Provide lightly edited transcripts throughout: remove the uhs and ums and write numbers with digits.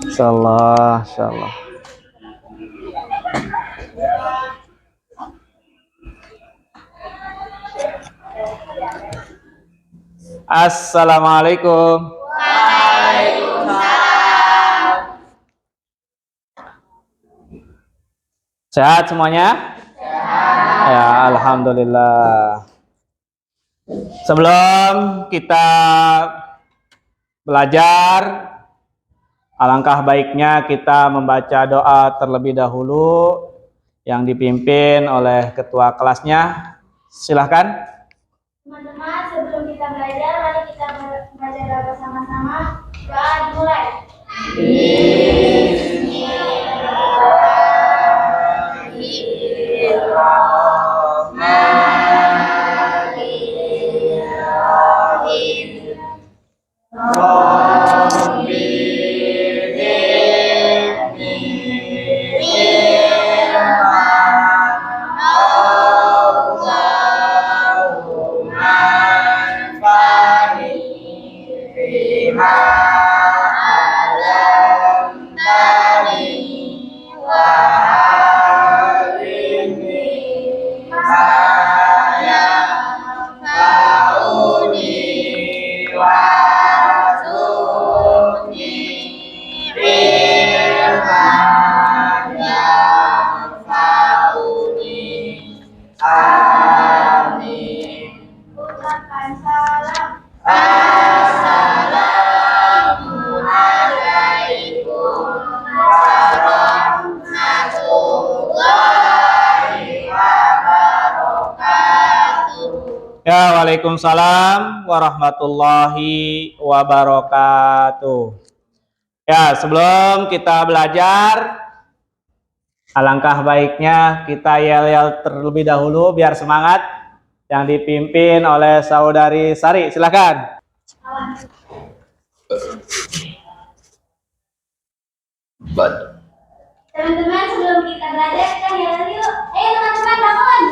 Insyaallah, insyaallah. Assalamualaikum. Waalaikumsalam. Sehat semuanya? Sehat. Ya, alhamdulillah. Sebelum kita belajar, alangkah baiknya kita membaca doa terlebih dahulu yang dipimpin oleh ketua kelasnya. Silahkan. Teman-teman, sebelum kita belajar, mari kita membaca doa bersama-sama. Doa dimulai. Ucapkan salam. Assalamualaikum warahmatullahi wabarakatuh. Ya, waalaikumsalam warahmatullahi wabarakatuh. Ya, sebelum kita belajar, alangkah baiknya kita yel-yel terlebih dahulu biar semangat, yang dipimpin oleh saudari Sari. Silakan. Teman-teman, sebelum kita belajar, kita yel yuk. Ayo teman-teman, bangun.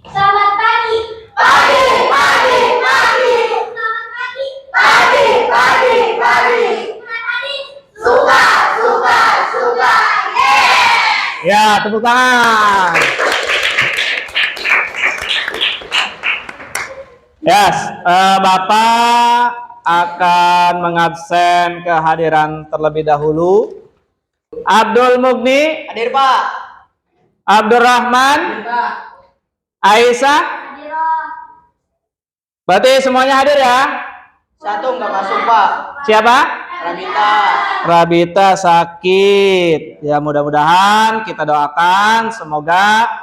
Selamat pagi. Pagi, pagi, pagi. Selamat pagi. Pagi, pagi, pagi. Selamat pagi. Suka, suka, suka. Yeay. Ya, tepuk tangan. Yes, Bapak akan mengabsen kehadiran terlebih dahulu. Abdul Mugni, Hadir Pak. Abdurrahman, Pak. Aisyah. Hadiroh. Berarti semuanya hadir ya? Satu nggak masuk Pak. Siapa? Rabita. Rabita sakit. Ya, mudah-mudahan kita doakan semoga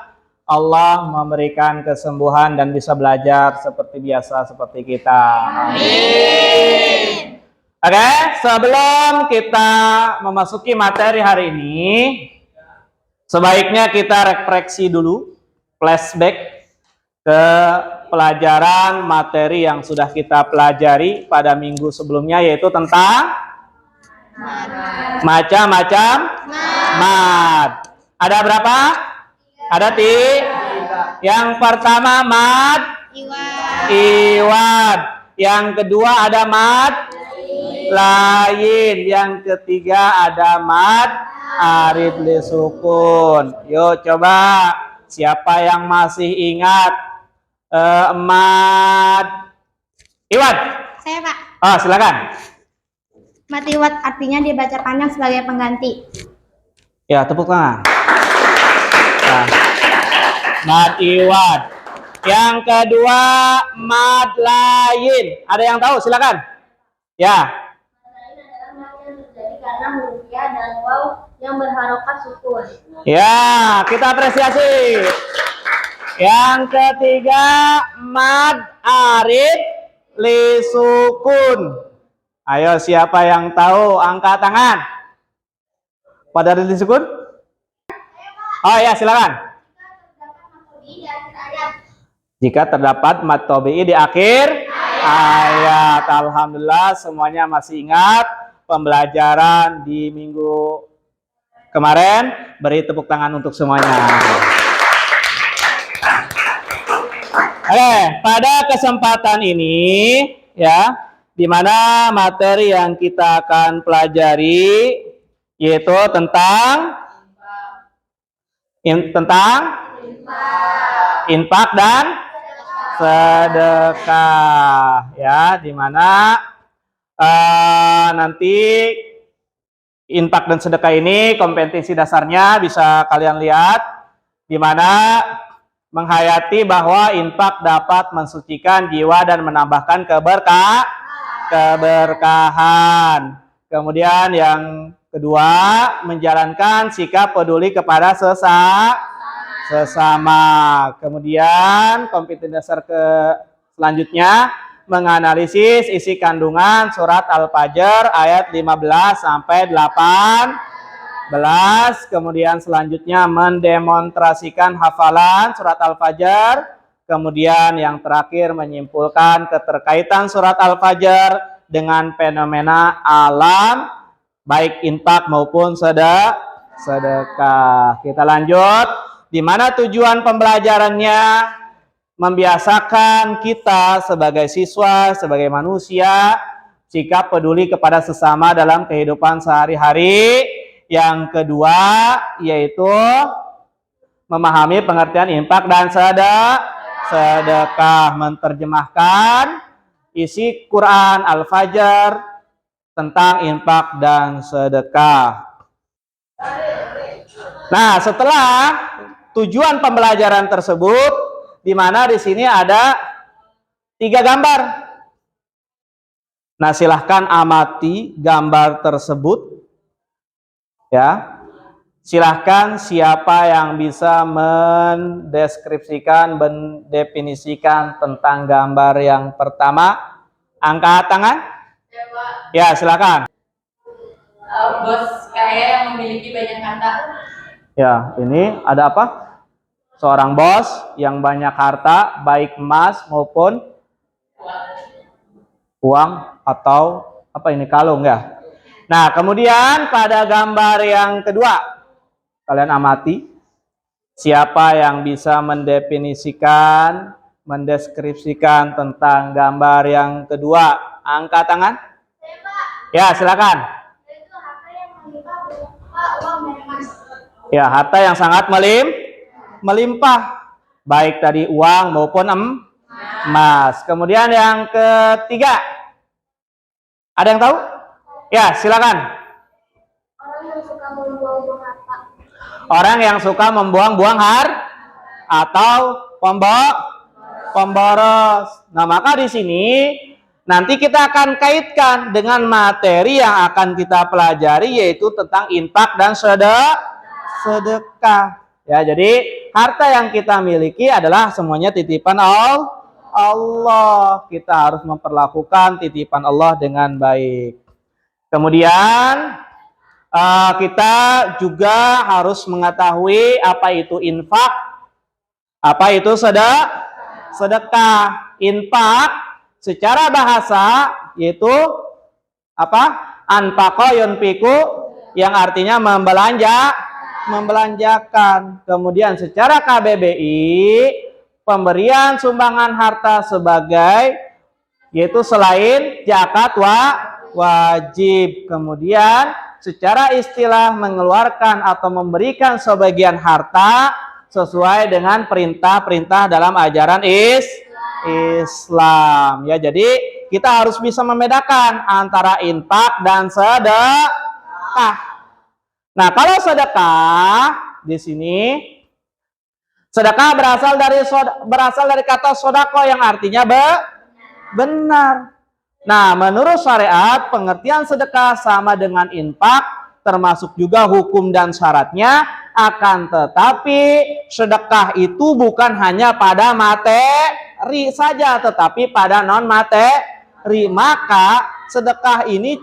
Allah memberikan kesembuhan dan bisa belajar seperti biasa seperti kita. Amin. Oke, sebelum kita memasuki materi hari ini, sebaiknya kita refleksi dulu, flashback ke pelajaran materi yang sudah kita pelajari pada minggu sebelumnya, yaitu tentang macam-macam mad. Ada berapa? Ada tiga. Yang pertama mad iwad. Yang kedua ada mad lain. Yang ketiga ada mad arid li sukun. Yuk coba, siapa yang masih ingat mad iwad? Saya Pak. Oh, silakan. Mad iwad artinya dibaca panjang sebagai pengganti. Ya, tepuk tangan. Nah, mad iwad. Yang kedua mad lain. Ada yang tahu? Silakan. Ya. Mad lain adalah mad yang terjadi karena huruf ya dan waw yang berharokat sukun. Ya, kita apresiasi. Yang ketiga mad arid li sukun. Ayo, siapa yang tahu angkat tangan? Pada arid li sukun? Oh ya, silakan. Jika terdapat mad tabi'i di akhir ayat. Alhamdulillah semuanya masih ingat pembelajaran di minggu kemarin. Beri tepuk tangan untuk semuanya. Oke, pada kesempatan ini ya, di mana materi yang kita akan pelajari yaitu tentang infak dan sedekah, ya, di mana nanti infak dan sedekah ini kompetensi dasarnya bisa kalian lihat, di mana menghayati bahwa infak dapat mensucikan jiwa dan menambahkan keberkahan. Kemudian yang kedua, menjalankan sikap peduli kepada sesama. Kemudian kompetensi dasar selanjutnya menganalisis isi kandungan surat Al-Fajr ayat 15 sampai 18. Kemudian selanjutnya mendemonstrasikan hafalan surat Al-Fajr. Kemudian yang terakhir menyimpulkan keterkaitan surat Al-Fajr dengan fenomena alam baik infak maupun sedekah. Kita lanjut, di mana tujuan pembelajarannya membiasakan kita sebagai siswa, sebagai manusia, sikap peduli kepada sesama dalam kehidupan sehari-hari. Yang kedua, yaitu memahami pengertian infak dan sedekah, menerjemahkan isi Quran Al-Fajr tentang infak dan sedekah. Nah, setelah tujuan pembelajaran tersebut, di mana di sini ada 3 gambar. Nah, silahkan amati gambar tersebut. Ya, silahkan siapa yang bisa mendeskripsikan, mendefinisikan tentang gambar yang pertama, angkat tangan. Ya, silakan. Bos kaya yang memiliki banyak harta. Ya, ini ada apa? Seorang bos yang banyak harta, baik emas maupun uang atau apa ini, kalung ya. Nah, kemudian pada gambar yang kedua, kalian amati siapa yang bisa mendefinisikan, mendeskripsikan tentang gambar yang kedua. Angkat tangan. Ya, silakan. Itu harta yang melimpah berupa uang dan emas. Ya, harta yang sangat melimpah, baik tadi uang maupun emas. Kemudian yang ketiga, ada yang tahu? Ya, silakan. Orang yang suka membuang-buang harta. Orang yang suka membuang-buang atau pemboros. Nah, maka di sini nanti kita akan kaitkan dengan materi yang akan kita pelajari, yaitu tentang infak dan sedekah. Ya, jadi harta yang kita miliki adalah semuanya titipan Allah. Kita harus memperlakukan titipan Allah dengan baik. Kemudian kita juga harus mengetahui apa itu infak, apa itu sedekah. Infak secara bahasa yaitu apa? Anfaqa yunfiqu, yang artinya membelanjakan. Kemudian secara KBBI, pemberian sumbangan harta sebagai, yaitu selain zakat wajib. Kemudian secara istilah mengeluarkan atau memberikan sebagian harta sesuai dengan perintah-perintah dalam ajaran Islam. Ya, jadi kita harus bisa membedakan antara infak dan sedekah. Nah, kalau sedekah di sini, sedekah berasal dari kata sodako yang artinya benar. Nah, menurut syariat, pengertian sedekah sama dengan infak, termasuk juga hukum dan syaratnya. Akan tetapi, sedekah itu bukan hanya pada materi saja, tetapi pada non-materi. Maka, sedekah ini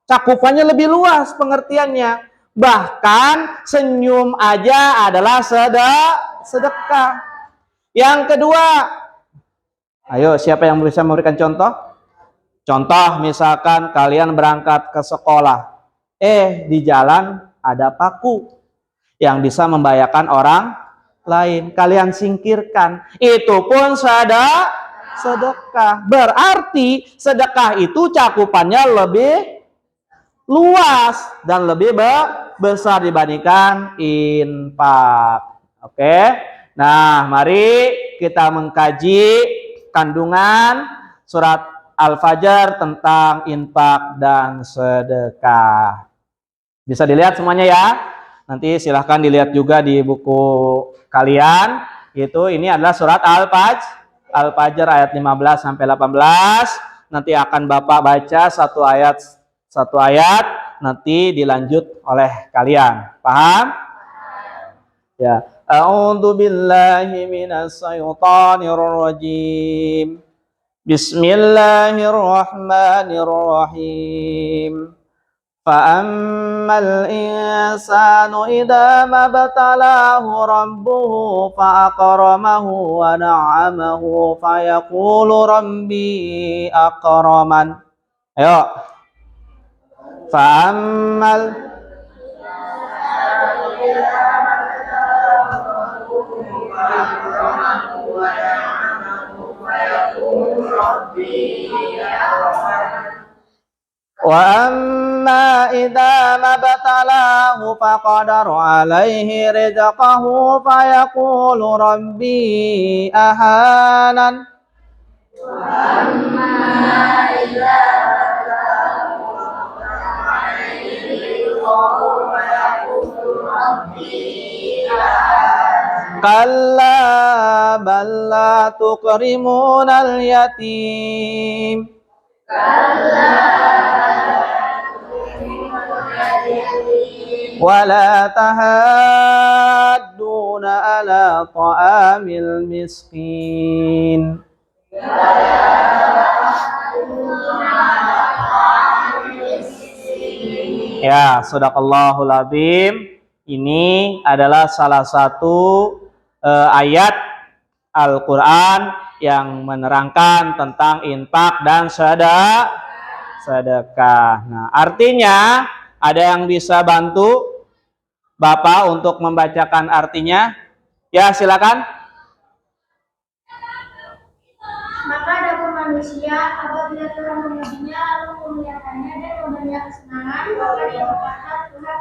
cakupannya lebih luas pengertiannya. Bahkan, senyum aja adalah sedekah. Yang kedua, ayo siapa yang bisa memberikan contoh? Contoh, misalkan kalian berangkat ke sekolah, di jalan ada paku yang bisa membahayakan orang lain, kalian singkirkan. Itu pun sedekah. Berarti sedekah itu cakupannya lebih luas dan lebih besar dibandingkan infak. Oke. Nah, mari kita mengkaji kandungan surat Al-Fajr tentang infak dan sedekah. Bisa dilihat semuanya ya. Nanti silahkan dilihat juga di buku kalian. Ini adalah surat Al-Fajr ayat 15 sampai 18. Nanti akan Bapak baca satu ayat, nanti dilanjut oleh kalian. Paham? Ya. A'udzu billahi minas syaitonir rajim. Bismillahirrahmanirrahim. فَأَمَّا الْإِنسَانُ إِذَا مَا ابْتَلَاهُ رَبُّهُ فَأَكْرَمَهُ وَنَعَّمَهُ فَيَقُولُ رَبِّي أَكْرَمَنِ. Ayo. فَأَمَّا وَأَمَّا إِذَا مَا ابْتَلَاهُ فَقَدَرَ عَلَيْهِ رِزْقَهُ فَيَقُولُ رَبِّي أَهَانَنِ. كَلَّا بَل لَّا تُكْرِمُونَ الْيَتِيمَ وَلَا تَحَاضُّونَ عَلَى طَعَامِ الْمِسْكِينِ. Ya, shadaqallahul adzim. Ini adalah salah satu ayat Al-Quran yang menerangkan tentang infak dan sedekah. Nah, artinya ada yang bisa bantu Bapak untuk membacakan artinya? Ya, silakan. Maka adapun manusia apabila Tuhan memujinya lalu memuliakannya dan memberinya kesenangan, maka dia berkata Tuhan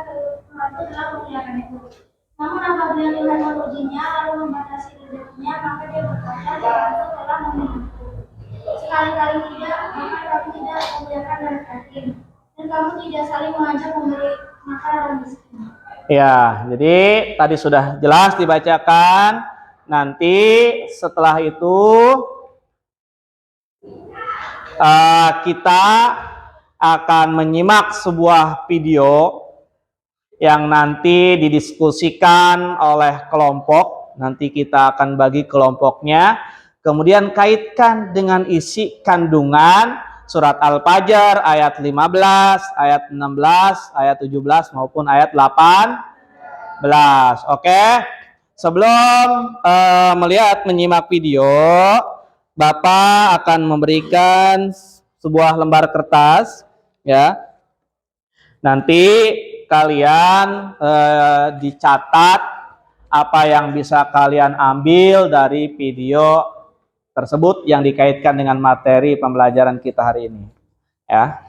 telah memuliakan itu. Namun apabila Tuhan memujinya lalu membatasi rezekinya, maka dia berkata Tuhan telah membunuhku. Sekali-kali tidak, maka kamu tidak memuliakan dan yatim, dan kamu tidak saling mengajak memberi makan orang miskin. Ya, jadi tadi sudah jelas dibacakan. Nanti setelah itu kita akan menyimak sebuah video yang nanti didiskusikan oleh kelompok. Nanti kita akan bagi kelompoknya. Kemudian kaitkan dengan isi kandungan surat Al-Fajr ayat 15, ayat 16, ayat 17 maupun ayat 18. Oke. Sebelum menyimak video, Bapak akan memberikan sebuah lembar kertas, ya. Nanti kalian dicatat apa yang bisa kalian ambil dari video tersebut yang dikaitkan dengan materi pembelajaran kita hari ini, ya.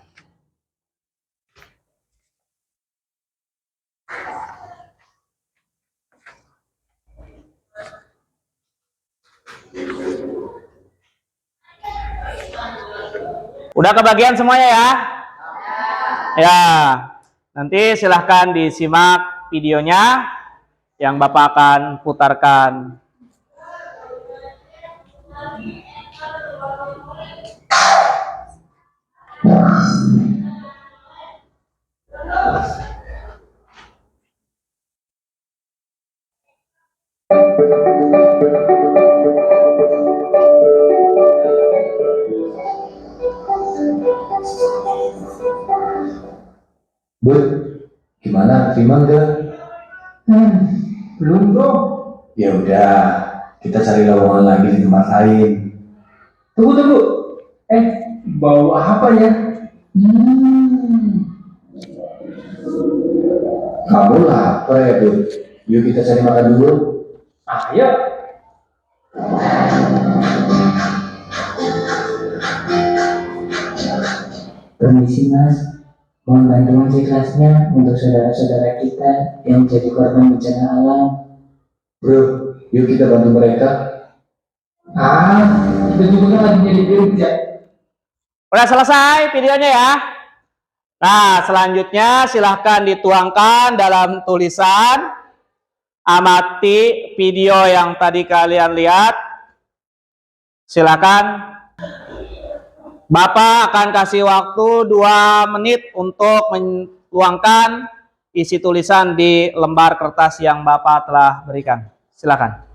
Udah kebagian semuanya ya? Ya. Nanti silahkan disimak videonya yang Bapak akan putarkan. Bu, gimana? Terima enggak? Belum bro. Ya udah, kita cari lowongan lagi di tempat lain. Tunggu. Bau apa ya? Kamu lapar ya, Bu? Yuk kita cari makan dulu. Ayo. Permisi Mas, mohon bantuan seikhlasnya untuk saudara-saudara kita yang jadi korban bencana alam. Bro, yuk kita bantu mereka. Kita juga kan lagi jadi kerja. Udah selesai videonya ya. Nah, selanjutnya silahkan dituangkan dalam tulisan. Amati video yang tadi kalian lihat. Silakan. Bapak akan kasih waktu 2 menit untuk menuangkan isi tulisan di lembar kertas yang Bapak telah berikan. Silakan.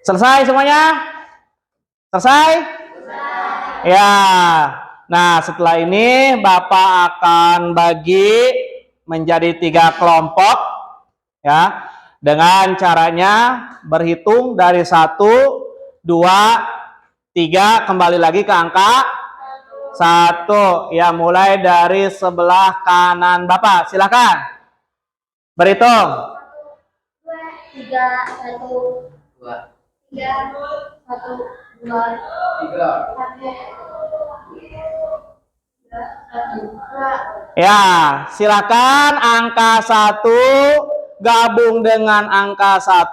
Selesai semuanya? Selesai? Ya. Nah, setelah ini Bapak akan bagi menjadi 3 kelompok ya. Dengan caranya berhitung dari 1, 2, 3 kembali lagi ke angka 1. Ya, mulai dari sebelah kanan Bapak. Silakan. Berhitung. 2, 3, 1, 2, 3, 1, 2, 3, 1. Ya, silakan angka 1 gabung dengan angka 1,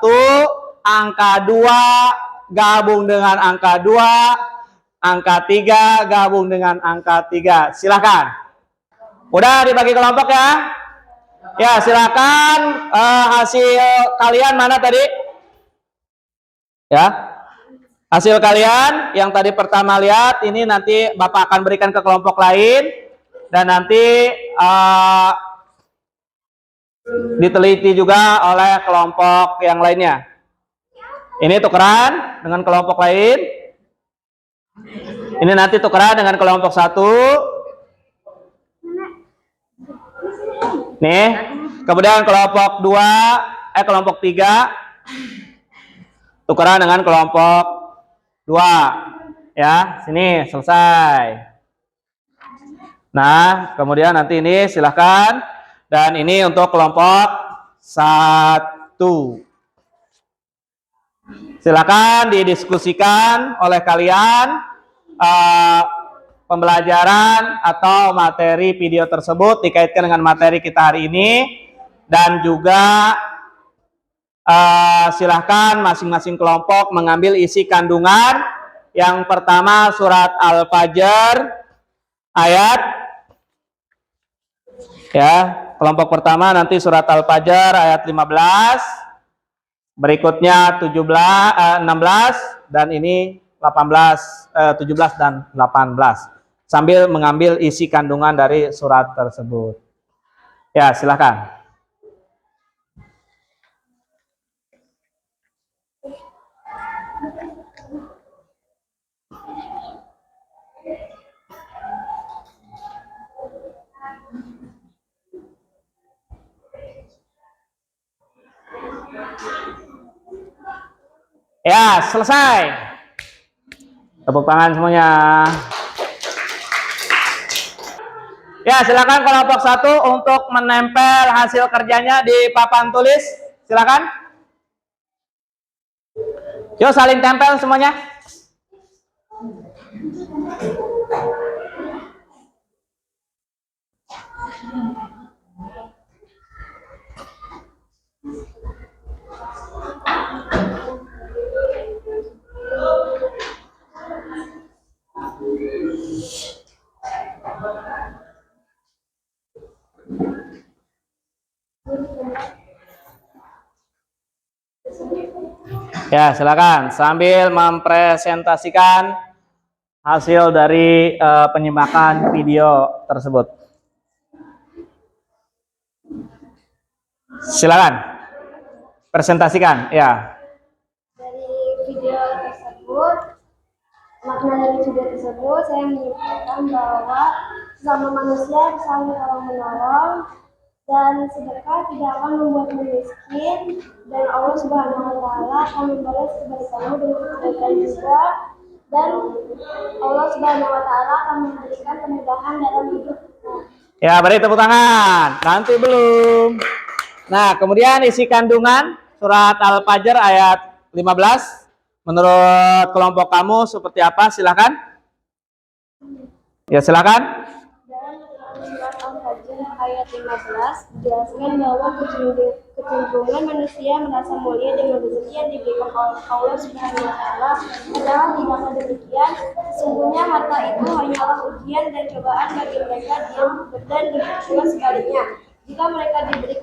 angka 2 gabung dengan angka 2, angka 3 gabung dengan angka 3. Silakan. Udah dibagi kelompok ya? Ya, silakan hasil kalian mana tadi? Ya. Hasil kalian yang tadi pertama lihat ini nanti Bapak akan berikan ke kelompok lain dan nanti diteliti juga oleh kelompok yang lainnya. Ini tukeran dengan kelompok lain. Ini nanti tukeran dengan kelompok 1. Nih, kemudian kelompok 2, kelompok 3 tukeran dengan kelompok 2. Ya, sini selesai. Nah, kemudian nanti ini silahkan. Dan ini untuk kelompok 1. Silakan didiskusikan oleh kalian pembelajaran atau materi video tersebut dikaitkan dengan materi kita hari ini. Dan juga silahkan masing-masing kelompok mengambil isi kandungan. Yang pertama surat Al-Fajr ayat ya, kelompok pertama nanti surat Al-Fajr ayat 15, berikutnya 16 dan ini 17 dan 18 sambil mengambil isi kandungan dari surat tersebut. Ya, silahkan. Ya, selesai. Tepuk tangan semuanya. Ya, silakan kelompok 1 untuk menempel hasil kerjanya di papan tulis. Silakan. Yuk saling tempel semuanya. Ya, silakan sambil mempresentasikan hasil dari penyimpanan video tersebut. Silakan presentasikan, ya. Dari video tersebut, makna dari video tersebut saya menyimpulkan bahwa sesama manusia saling tolong menolong Dan sedekah tidak akan membuatmu miskin, dan Allah Subhanahu wa taala akan membalas kebaikanmu dengan kebaikan juga, dan Allah Subhanahu wa taala akan memberikan kemudahan dalam hidup kita. Ya, beri tepuk tangan. Nanti belum. Nah, kemudian isi kandungan surat Al-Fajr ayat 15. Menurut kelompok kamu seperti apa? Silakan. Ya, silakan. Dalam surat Al-Fajr ayat 15 dijelaskan bahwa kecenderungan manusia merasa mulia dengan rezeki yang diberikan oleh Allah Subhanahu wa taala adalah tidaklah demikian. Sesungguhnya harta itu hanyalah ujian dan cobaan bagi mereka dan demikian sebaliknya. Jika mereka diberi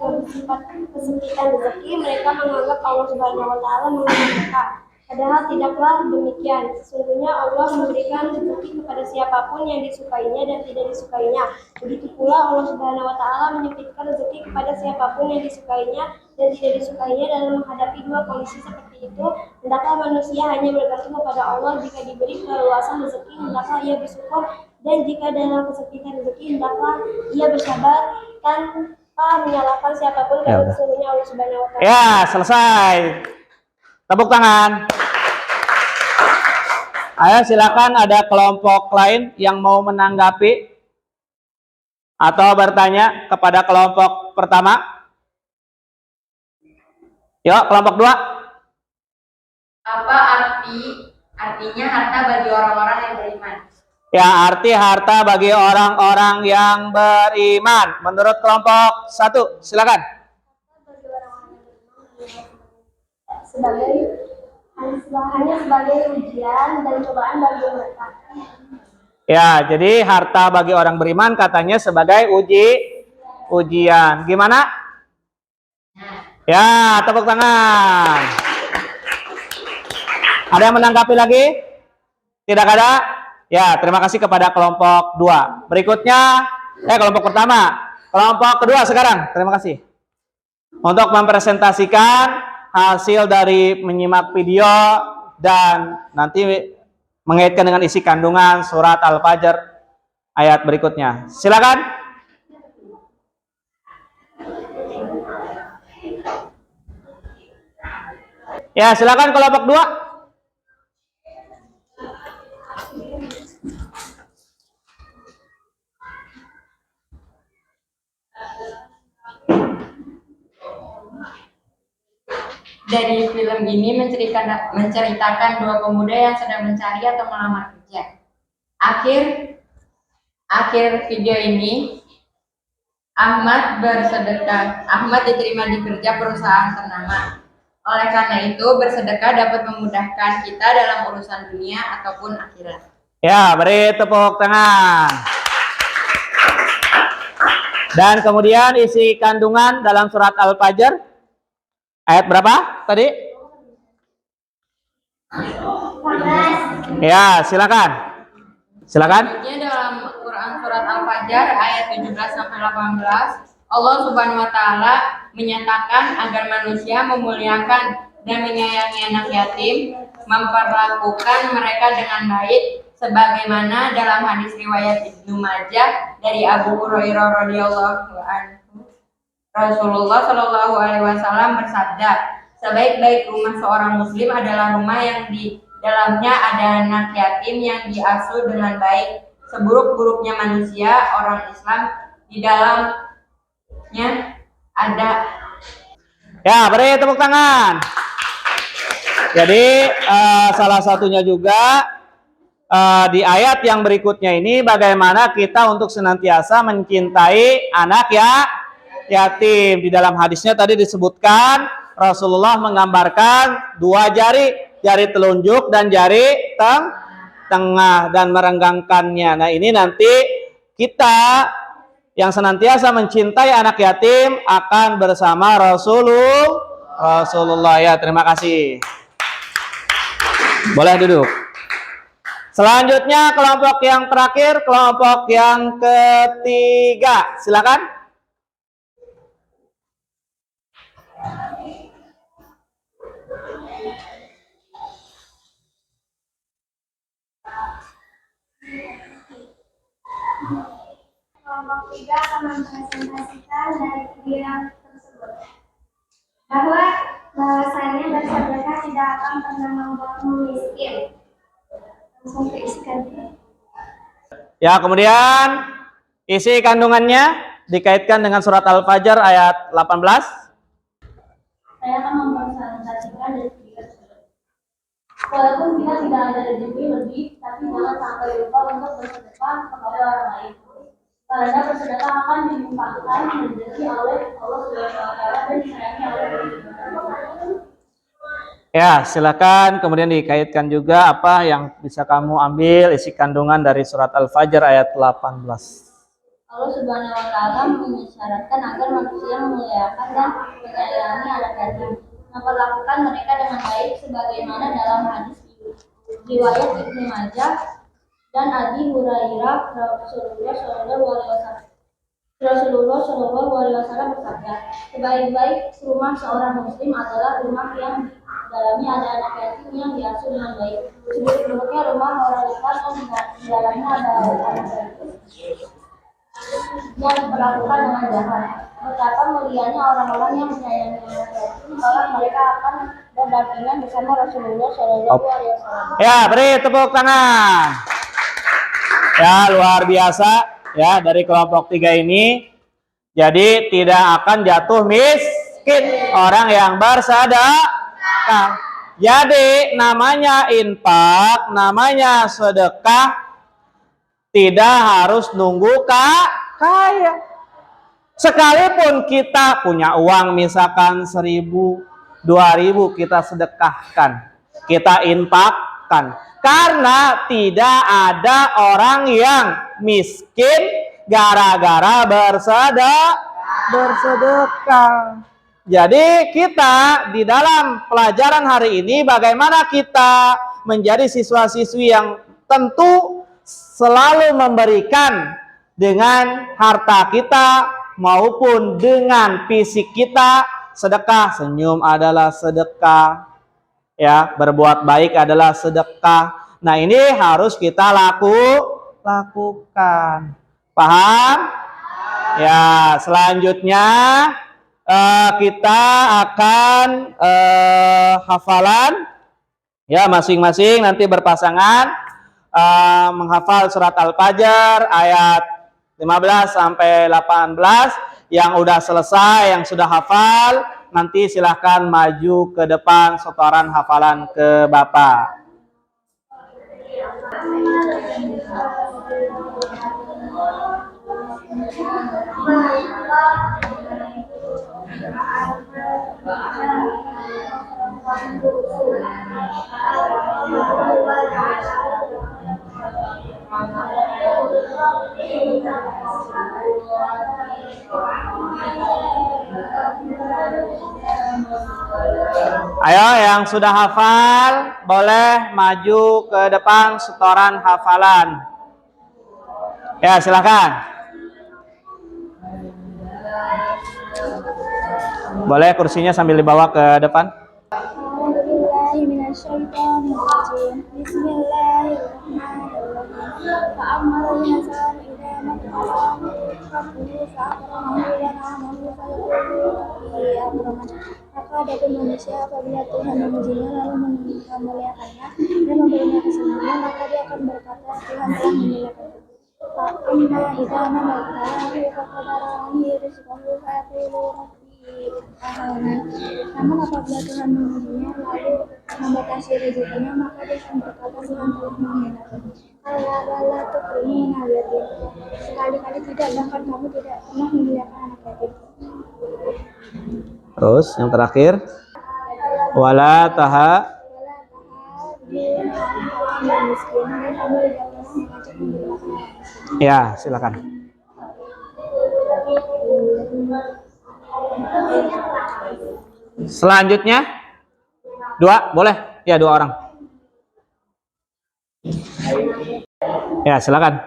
kesempitan rezeki, mereka menganggap Allah Subhanahu wa taala menguji mereka. Padahal tidaklah demikian. Sesungguhnya Allah memberikan rezeki kepada siapapun yang disukainya dan tidak disukainya. Begitu pula Allah Subhanahu wa taala menyempitkan rezeki kepada siapapun yang disukainya dan tidak disukainya. Dalam menghadapi dua kondisi seperti itu, hendaklah manusia hanya bergantung kepada Allah. Jika diberi keluasan rezeki, hendaklah ia bersyukur, dan jika dalam kesempitan rezeki, hendaklah ia bersabar tanpa menyalahkan siapapun, karena sesungguhnya Allah Subhanahu wa taala. Ya, selesai. Tepuk tangan. Ayo silakan, ada kelompok lain yang mau menanggapi atau bertanya kepada kelompok pertama. Yuk, kelompok 2. Apa artinya harta bagi orang-orang yang beriman? Ya, arti harta bagi orang-orang yang beriman. Menurut kelompok 1, silakan. Hanya sebagai ujian dan cobaan bagi mereka. Ya, jadi harta bagi orang beriman katanya sebagai ujian. Gimana? Ya, tepuk tangan. Ada yang menanggapi lagi? Tidak ada? Ya, terima kasih kepada kelompok 2. Berikutnya, kelompok pertama. Kelompok kedua sekarang. Terima kasih. Untuk mempresentasikan hasil dari menyimak video dan nanti mengaitkan dengan isi kandungan surat Al-Fajr ayat berikutnya. Silakan. Ya, silakan kelompok 2. Dari film ini menceritakan dua pemuda yang sedang mencari atau melamar kerja. Akhir video ini, Ahmad bersedekah. Ahmad diterima di kerja perusahaan ternama. Oleh karena itu, bersedekah dapat memudahkan kita dalam urusan dunia ataupun akhirat. Ya, beri tepuk tangan. Dan kemudian isi kandungan dalam surat Al-Fajr ayat berapa tadi? Ya, silakan. Silakan. Dalam Quran surat Al-Fajr ayat 17 sampai 18, Allah Subhanahu wa taala menyatakan agar manusia memuliakan dan menyayangi anak yatim, memperlakukan mereka dengan baik sebagaimana dalam hadis riwayat Ibnu Majah dari Abu Hurairah radhiyallahu anhu. Rasulullah Shallallahu alaihi wasallam bersabda, sebaik-baik rumah seorang muslim adalah rumah yang di dalamnya ada anak yatim yang diasuh dengan baik. Seburuk-buruknya manusia, orang Islam di dalamnya ada. Ya, beri tepuk tangan. Jadi salah satunya juga di ayat yang berikutnya ini bagaimana kita untuk senantiasa mencintai anak yatim. Di dalam hadisnya tadi disebutkan Rasulullah menggambarkan dua jari telunjuk dan jari tengah dan merenggangkannya. Nah, ini nanti kita yang senantiasa mencintai anak yatim akan bersama Rasulullah. Ya, terima kasih. Boleh duduk. Selanjutnya kelompok yang terakhir, kelompok yang ketiga. Silakan. Kelompok 3 akan mempresentasikan dari bidang tersebut. Bahwasanya bersedekah tidak akan pernah membuatmu miskin. Langsung keisikan. Ya, kemudian isi kandungannya dikaitkan dengan surat Al-Fajr ayat 18. Saya akan mempresentasikan dari bidang tersebut. Walaupun kita tidak ada rezeki lebih, tapi jangan sampai lupa untuk bersedekah kepada orang lain. Karena bersedekah akan dilimpahkan rezeki oleh Allah Subhanahu wa taala dan disayangi oleh Allah. Ya, silakan kemudian dikaitkan juga apa yang bisa kamu ambil isi kandungan dari surat Al-Fajr ayat 18. Allah Subhanahu wa taala mengisyaratkan agar manusia memuliakan dan menyayangi anak yatim, memperlakukan mereka dengan baik sebagaimana dalam hadis riwayat Ibnu Majah dan Abi Hurairah. Rasulullah Shallallahu Alaihi Wasallam bersabda, sebaik-baik rumah seorang muslim adalah rumah yang di dalamnya ada anak yatim yang diasuh dengan baik. Seburuk-buruknya rumah orang Islam yang di dalamnya ada anak yatim yang diperlakukan dengan jahat. Betapa mulianya orang-orang yang menyayangi anak yatim, bahwa mereka akan berdampingan bersama Rasulullah Shallallahu Alaihi Wasallam. Ya, beri tepuk tangan. Ya, luar biasa. Ya, dari kelompok 3 ini, jadi tidak akan jatuh miskin orang yang bersedekah. Jadi namanya infak, namanya sedekah, tidak harus nunggu kaya. Sekalipun kita punya uang misalkan 1.000, 2.000 kita sedekahkan, kita infakkan. Karena tidak ada orang yang miskin gara-gara bersedekah. Jadi kita di dalam pelajaran hari ini bagaimana kita menjadi siswa-siswi yang tentu selalu memberikan dengan harta kita maupun dengan fisik kita. Sedekah, senyum adalah sedekah. Ya, berbuat baik adalah sedekah. Nah, ini harus kita lakukan. Paham? Ya, selanjutnya kita akan hafalan. Ya, masing-masing nanti berpasangan menghafal surat Al-Fajr ayat 15 sampai 18. Yang udah selesai, yang sudah hafal, nanti silahkan maju ke depan setoran hafalan ke Bapak. Ayo yang sudah hafal boleh maju ke depan setoran hafalan. Ya, silakan. Boleh kursinya sambil dibawa ke depan. Maka adapun manusia apabila Tuhan memujinya lalu memuliakannya dan memberinya kesenangan, maka dia akan berkata, Tuhan telah memuliakanku. Amma idana ma'alahi faqadarani rizqahu fa'aqulu rabbi ahana. Namun apabila Tuhan memujinya lalu membatasi rezekinya, maka dia akan berkata, Tuhan telah menghinakanku. Ala tukrimuna yatim. Sekali-kali tidak, bahkan kamu tidak pernah memuliakan anak yatim. Terus yang terakhir, wala taha. Ya, silakan. Selanjutnya, dua, boleh? Ya, 2 orang. Ya, silakan.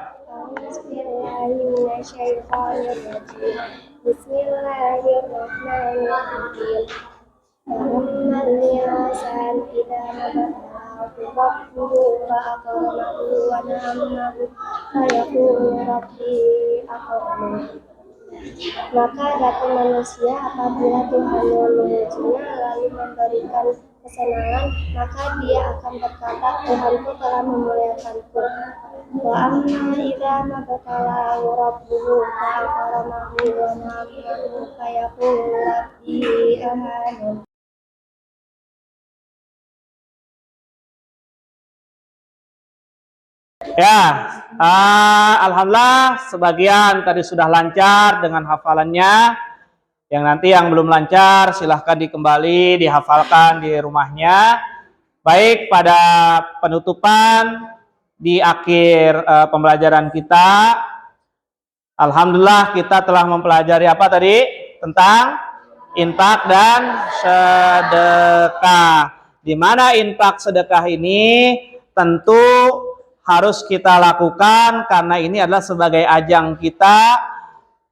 Bismillahirrahmanirrahim. ربه فأكرمه ونعمه فيقول ربي أكرمن. Maka adapun manusia apabila Tuhannya memujinya lalu memberikan kesenangan, maka dia akan berkata, Tuhanku telah memuliakanku. Wa amma idza mabtalahu rabbuhu fa'akramahu wa na'amahu fayaqulu rabbi ahanan. Ya, alhamdulillah sebagian tadi sudah lancar dengan hafalannya. Yang nanti yang belum lancar silahkan dikembali dihafalkan di rumahnya. Baik, pada penutupan di akhir pembelajaran kita, alhamdulillah kita telah mempelajari apa tadi? Tentang infak dan sedekah. Di mana infak sedekah ini tentu harus kita lakukan karena ini adalah sebagai ajang kita,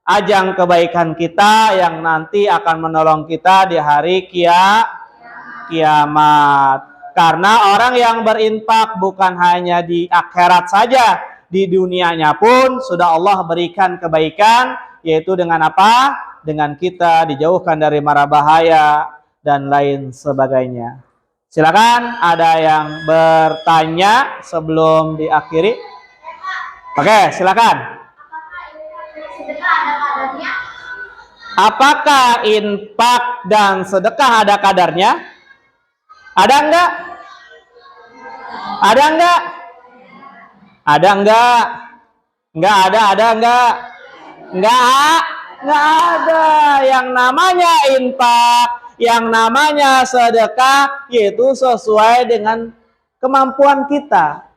ajang kebaikan kita yang nanti akan menolong kita di hari kiamat. Karena orang yang berinfak bukan hanya di akhirat saja, di dunianya pun sudah Allah berikan kebaikan, yaitu dengan apa? Dengan kita dijauhkan dari mara bahaya dan lain sebagainya. Silakan, ada yang bertanya sebelum diakhiri? Oke, silakan. Apakah infak dan sedekah ada kadarnya? Ada enggak? Ada enggak? Ada enggak? Enggak ada enggak? Enggak ada. Yang namanya infak, yang namanya sedekah, yaitu sesuai dengan kemampuan kita.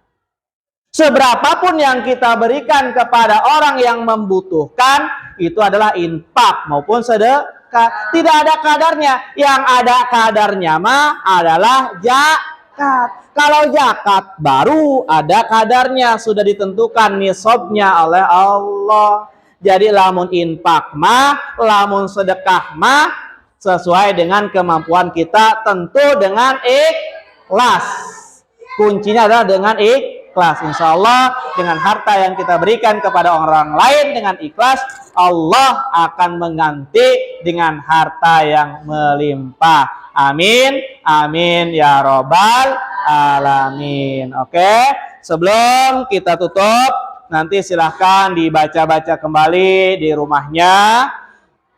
Seberapapun yang kita berikan kepada orang yang membutuhkan, itu adalah infak maupun sedekah. Tidak ada kadarnya. Yang ada kadarnya mah adalah zakat. Kalau zakat baru ada kadarnya, sudah ditentukan nisabnya oleh Allah. Jadi lamun infak mah, lamun sedekah mah sesuai dengan kemampuan kita, tentu dengan ikhlas. Kuncinya adalah dengan ikhlas. Insya Allah dengan harta yang kita berikan kepada orang lain dengan ikhlas, Allah akan mengganti dengan harta yang melimpah. Amin, amin ya robbal alamin. Oke, sebelum kita tutup, nanti silahkan dibaca-baca kembali di rumahnya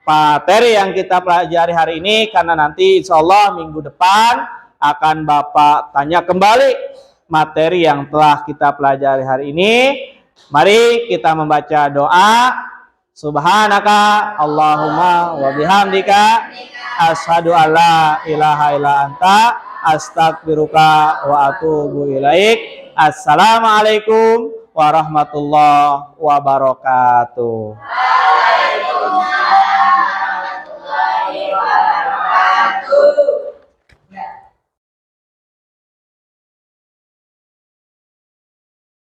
materi yang kita pelajari hari ini, karena nanti insya Allah minggu depan akan Bapak tanya kembali materi yang telah kita pelajari hari ini. Mari kita membaca doa. Subhanaka Allahumma wa bihamdika asyhadu alla ilaha illa anta astaghfiruka wa atubu ilaik. Assalamualaikum warahmatullahi wabarakatuh.